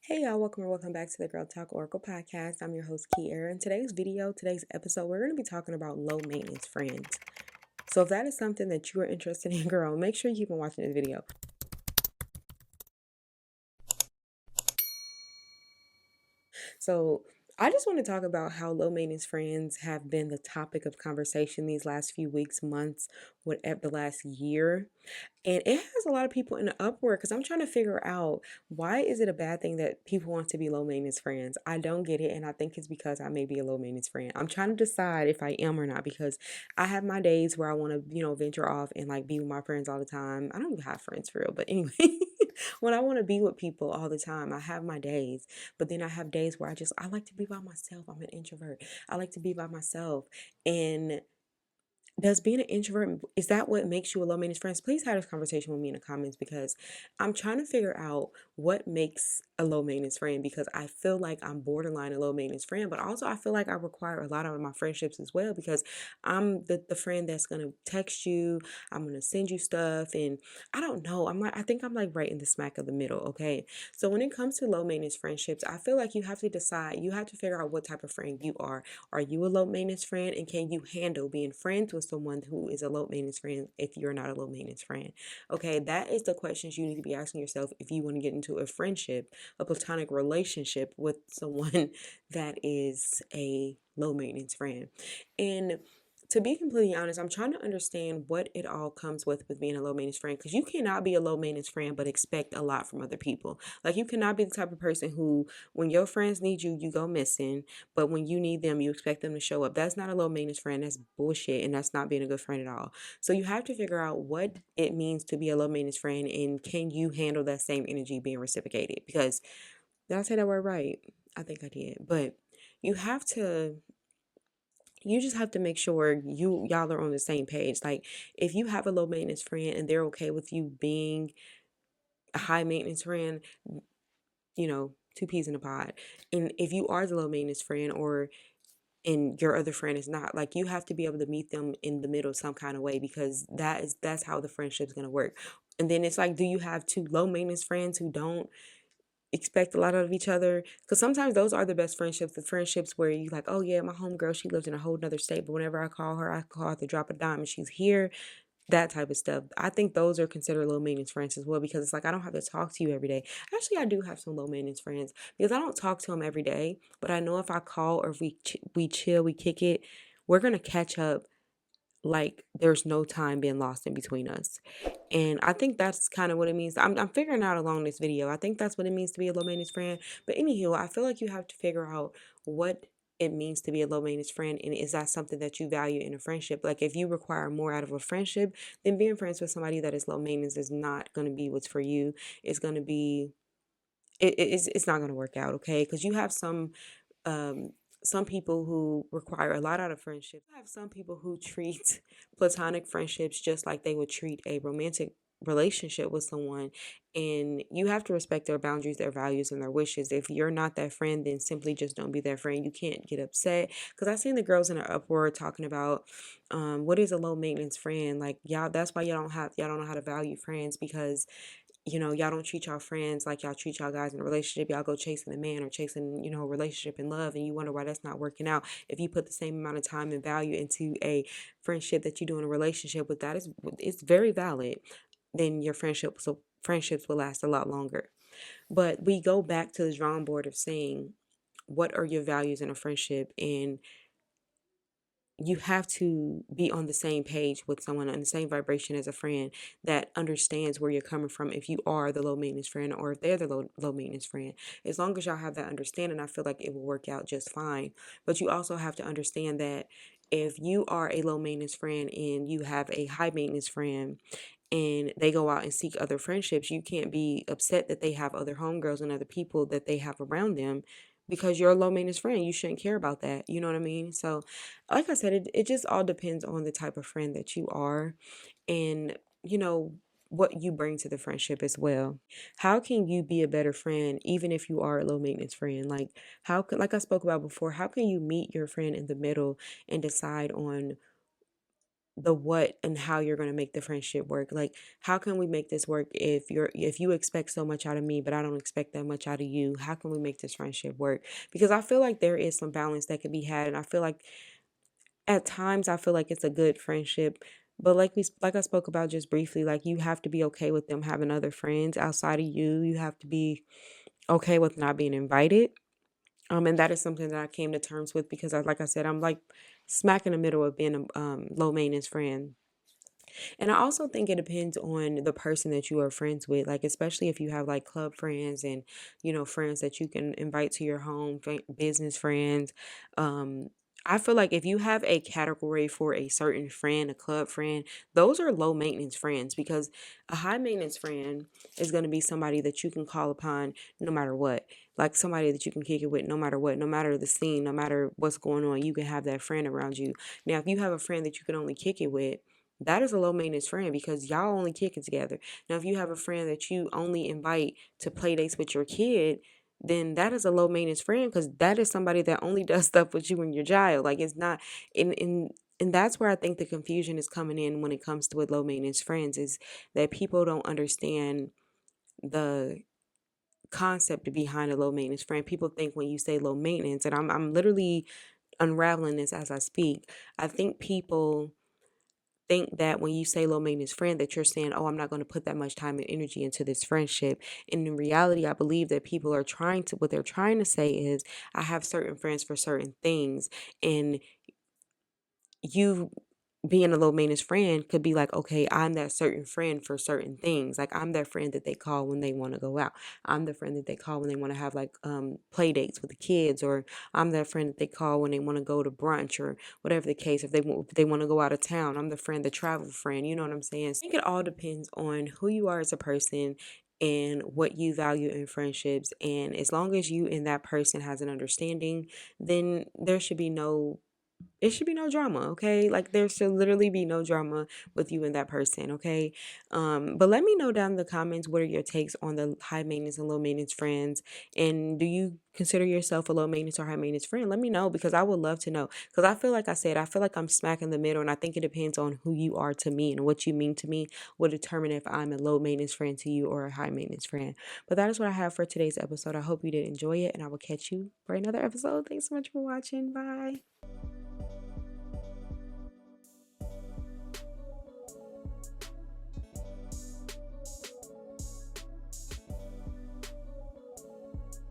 Hey y'all, welcome or welcome back to the Girl Talk Oracle podcast. I'm your host, Kiera. In today's episode, we're going to be talking about low maintenance friends. So if that is something that you are interested in, girl, make sure you keep on watching this video. So I just want to talk about how low maintenance friends have been the topic of conversation these last few weeks, months, whatever the last year. And it has a lot of people in the uproar because I'm trying to figure out, why is it a bad thing that people want to be low maintenance friends? I don't get it. And I think it's because I may be a low maintenance friend. I'm trying to decide if I am or not, because I have my days where I want to, venture off and like be with my friends all the time. I don't even have friends for real. But anyway, when I want to be with people all the time, I have my days. But then I have days where I like to be by myself. I'm an introvert. I like to be by myself. And does being an introvert, is that what makes you a low maintenance friend? Please have this conversation with me in the comments, because I'm trying to figure out what makes a low maintenance friend, because I feel like I'm borderline a low maintenance friend, but also I feel like I require a lot of my friendships as well, because I'm the friend that's gonna text you, I'm gonna send you stuff, and I don't know. I think I'm like right in the smack of the middle, okay? So when it comes to low maintenance friendships, I feel like you have to decide, you have to figure out what type of friend you are. Are you a low maintenance friend, and can you handle being friends with someone who is a low maintenance friend if you're not a low maintenance friend? Okay, that is the questions you need to be asking yourself if you want to get into a friendship, a platonic relationship with someone that is a low maintenance friend. And to be completely honest, I'm trying to understand what it all comes with being a low maintenance friend, because you cannot be a low maintenance friend but expect a lot from other people. Like, you cannot be the type of person who, when your friends need you, you go missing, but when you need them, you expect them to show up. That's not a low maintenance friend. That's bullshit, and that's not being a good friend at all. So you have to figure out what it means to be a low maintenance friend, and can you handle that same energy being reciprocated? Because, did I say that word right? I think I did. But you have to you just have to make sure y'all are on the same page. Like, if you have a low maintenance friend and they're okay with you being a high maintenance friend, two peas in a pod. And if you are the low maintenance friend, or and your other friend is not, like, you have to be able to meet them in the middle some kind of way, because that's how the friendship's going to work. And then it's like, do you have two low maintenance friends who don't expect a lot out of each other? Because sometimes those are the best friendships, the friendships where you like, oh yeah, my homegirl, she lives in a whole nother state, but whenever I call her to drop a dime and she's here. That type of stuff. I think those are considered low maintenance friends as well, because it's like, I don't have to talk to you every day. Actually, I do have some low maintenance friends, because I don't talk to them every day, but I know if I call, or if we chill, we kick it, we're gonna catch up. Like, there's no time being lost in between us. And I think that's kind of what it means. I'm figuring out along this video. I think that's what it means to be a low maintenance friend. But anywho, I feel like you have to figure out what it means to be a low maintenance friend, and is that something that you value in a friendship? Like, if you require more out of a friendship, then being friends with somebody that is low maintenance is not going to be what's for you. It's going to be it's not going to work out, okay? Because you have um some people who require a lot out of friendships. I have some people who treat platonic friendships just like they would treat a romantic relationship with someone, and you have to respect their boundaries, their values, and their wishes. If you're not that friend, then simply just don't be their friend. You can't get upset, because I've seen the girls in an uproar talking about what is a low maintenance friend. Like, y'all, that's why y'all don't know how to value friends, because y'all don't treat y'all friends like y'all treat y'all guys in a relationship. Y'all go chasing a man or chasing, a relationship and love, and you wonder why that's not working out. If you put the same amount of time and value into a friendship that you do in a relationship with, that is, it's very valid, then your friendships will last a lot longer. But we go back to the drawing board of saying, what are your values in a friendship? And you have to be on the same page with someone, on the same vibration as a friend that understands where you're coming from, if you are the low maintenance friend, or if they're the low maintenance friend. As long as y'all have that understanding, I feel like it will work out just fine. But you also have to understand that if you are a low maintenance friend and you have a high maintenance friend, and they go out and seek other friendships, you can't be upset that they have other homegirls and other people that they have around them, because you're a low maintenance friend. You shouldn't care about that. You know what I mean? So, like I said, it just all depends on the type of friend that you are, and, what you bring to the friendship as well. How can you be a better friend even if you are a low maintenance friend? Like, like I spoke about before, how can you meet your friend in the middle and decide on the what and how you're going to make the friendship work. Like, how can we make this work if you expect so much out of me but I don't expect that much out of you? How can we make this friendship work? Because I feel like there is some balance that could be had, and I feel like at times I feel like it's a good friendship, but like I spoke about just briefly, like you have to be okay with them having other friends outside of you. You have to be okay with not being invited. And that is something that I came to terms with because like I said, I'm like smack in the middle of being a low maintenance friend. And I also think it depends on the person that you are friends with, like especially if you have like club friends and friends that you can invite to your home, business friends. Um, I feel like if you have a category for a certain friend, a club friend, those are low maintenance friends because a high maintenance friend is going to be somebody that you can call upon no matter what. Like somebody that you can kick it with no matter what, no matter the scene, no matter what's going on, you can have that friend around you. Now, if you have a friend that you can only kick it with, that is a low maintenance friend because y'all only kicking together. Now, if you have a friend that you only invite to play dates with your kid, then that is a low maintenance friend because that is somebody that only does stuff with you and your child. Like it's not and that's where I think the confusion is coming in when it comes to with low maintenance friends is that people don't understand the concept behind a low maintenance friend. People think when you say low maintenance, and I'm literally unraveling this as I speak. I think people think that when you say low maintenance friend that you're saying, oh, I'm not going to put that much time and energy into this friendship. And in reality, I believe that people are trying to what they're trying to say is I have certain friends for certain things, and you being a low maintenance friend could be like, okay, I'm that certain friend for certain things. Like I'm that friend that they call when they want to go out. I'm the friend that they call when they want to have like play dates with the kids, or I'm that friend that they call when they want to go to brunch or whatever the case. If they want to go out of town, I'm the friend, the travel friend. You know what I'm saying? So I think it all depends on who you are as a person and what you value in friendships. And as long as you and that person has an understanding, then there should be no it should be no drama, okay? Like there should literally be no drama with you and that person, okay? But let me know down in the comments what are your takes on the high maintenance and low maintenance friends, and do you consider yourself a low maintenance or high maintenance friend? Let me know because I would love to know. Because I feel like I said, I feel like I'm smack in the middle, and I think it depends on who you are to me and what you mean to me will determine if I'm a low maintenance friend to you or a high maintenance friend. But that is what I have for today's episode. I hope you did enjoy it, and I will catch you for another episode. Thanks so much for watching. Bye.